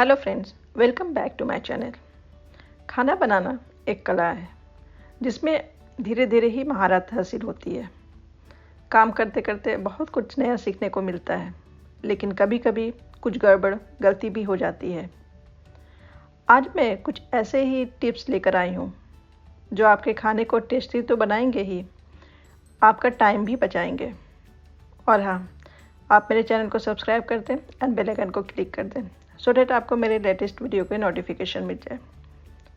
Hello friends, welcome back to my channel. खाना बनाना एक कला है जिसमें धीरे धीरे ही महारत हासिल होती है। काम करते करते बहुत कुछ नया सीखने को मिलता है, लेकिन कभी कभी कुछ गड़बड़ गलती भी हो जाती है। आज मैं कुछ ऐसे ही टिप्स लेकर आई हूँ जो आपके खाने को टेस्टी तो बनाएंगे ही, आपका टाइम भी बचाएंगे। और हाँ, आप मेरे चैनल को सब्सक्राइब कर दें एंड बेल आइकन को क्लिक कर दें सो डैट आपको मेरे लेटेस्ट वीडियो के नोटिफिकेशन मिल जाए।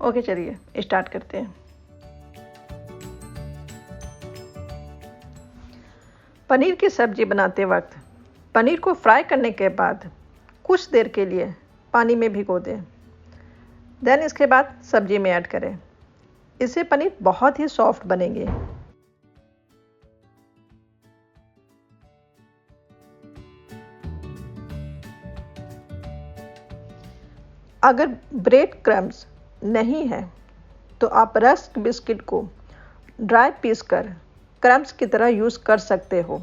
ओके, चलिए स्टार्ट करते हैं। पनीर की सब्जी बनाते वक्त पनीर को फ्राई करने के बाद कुछ देर के लिए पानी में भिगो दें। देन इसके बाद सब्जी में ऐड करें। इससे पनीर बहुत ही सॉफ्ट बनेगी। अगर ब्रेड क्रम्स नहीं है तो आप रस्क बिस्किट को ड्राई पीस कर क्रम्स की तरह यूज़ कर सकते हो।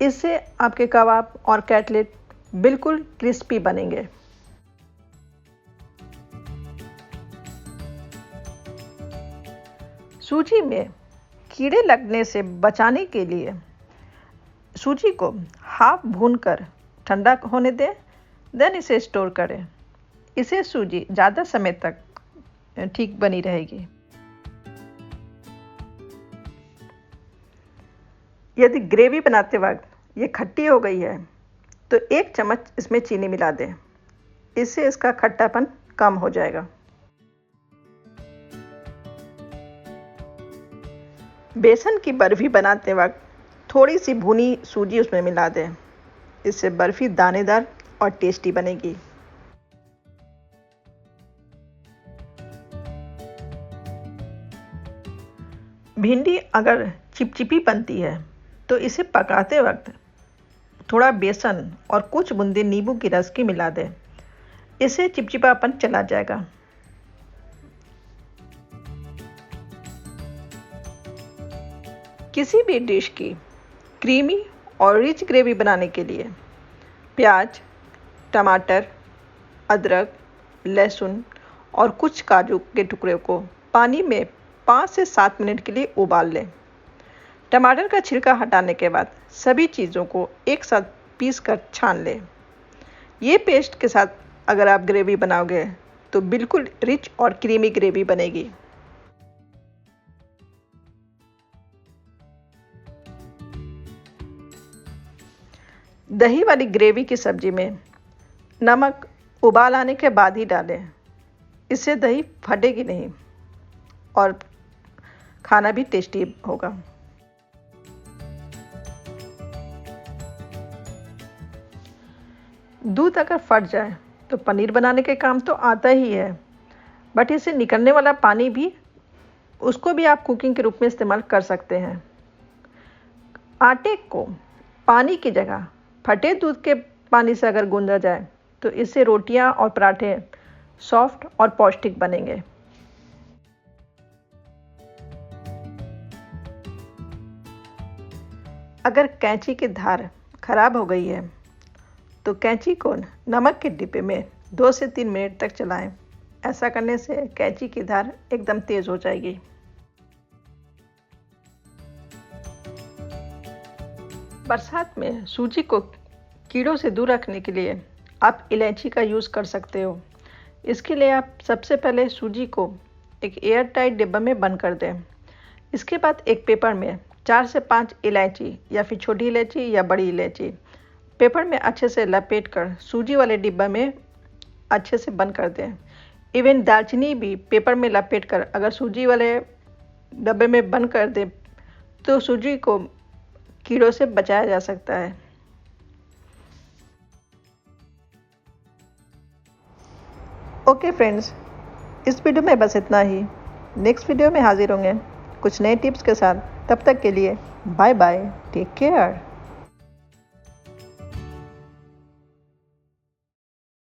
इससे आपके कबाब और कटलेट बिल्कुल क्रिस्पी बनेंगे। सूजी में कीड़े लगने से बचाने के लिए सूजी को हाफ भूनकर ठंडा होने दें, देन इसे स्टोर करें। इसे सूजी ज़्यादा समय तक ठीक बनी रहेगी। यदि ग्रेवी बनाते वक्त ये खट्टी हो गई है तो 1 चम्मच इसमें चीनी मिला दें। इससे इसका खट्टापन कम हो जाएगा। बेसन की बर्फी बनाते वक्त थोड़ी सी भुनी सूजी उसमें मिला दें। इससे बर्फी दानेदार और टेस्टी बनेगी। भिंडी अगर चिपचिपी बनती है तो इसे पकाते वक्त थोड़ा बेसन और कुछ बूंदे नींबू की रस की मिला दें। इससे चिपचिपापन चला जाएगा। किसी भी डिश की क्रीमी और रिच ग्रेवी बनाने के लिए प्याज, टमाटर, अदरक, लहसुन और कुछ काजू के टुकड़े को पानी में 5 से 7 मिनट के लिए उबाल लें। टमाटर का छिलका हटाने के बाद सभी चीज़ों को एक साथ पीस कर छान लें। ये पेस्ट के साथ अगर आप ग्रेवी बनाओगे तो बिल्कुल रिच और क्रीमी ग्रेवी बनेगी। दही वाली ग्रेवी की सब्जी में नमक उबाल आने के बाद ही डालें। इससे दही फटेगी नहीं और खाना भी टेस्टी होगा। दूध अगर फट जाए तो पनीर बनाने के काम तो आता ही है, बट इससे निकलने वाला पानी भी उसको भी आप कुकिंग के रूप में इस्तेमाल कर सकते हैं। आटे को पानी की जगह फटे दूध के पानी से अगर गूंदा जाए तो इससे रोटियां और पराठे सॉफ्ट और पौष्टिक बनेंगे। अगर कैंची की धार खराब हो गई है तो कैंची को नमक के डिब्बे में 2 से 3 मिनट तक चलाएं। ऐसा करने से कैंची की धार एकदम तेज हो जाएगी। बरसात में सूजी को कीड़ों से दूर रखने के लिए आप इलायची का यूज़ कर सकते हो। इसके लिए आप सबसे पहले सूजी को एक एयर टाइट डिब्बा में बंद कर दें। इसके बाद एक पेपर में 4 से 5 इलायची या फिर छोटी इलायची या बड़ी इलायची पेपर में अच्छे से लपेट कर सूजी वाले डिब्बा में अच्छे से बंद कर दें। इवन दालचीनी भी पेपर में लपेट कर अगर सूजी वाले डब्बे में बंद कर दें तो सूजी को कीड़ों से बचाया जा सकता है। ओके फ्रेंड्स, इस वीडियो में बस इतना ही। नेक्स्ट वीडियो में हाजिर होंगे कुछ नए टिप्स के साथ। तब तक के लिए बाय बाय, टेक केयर।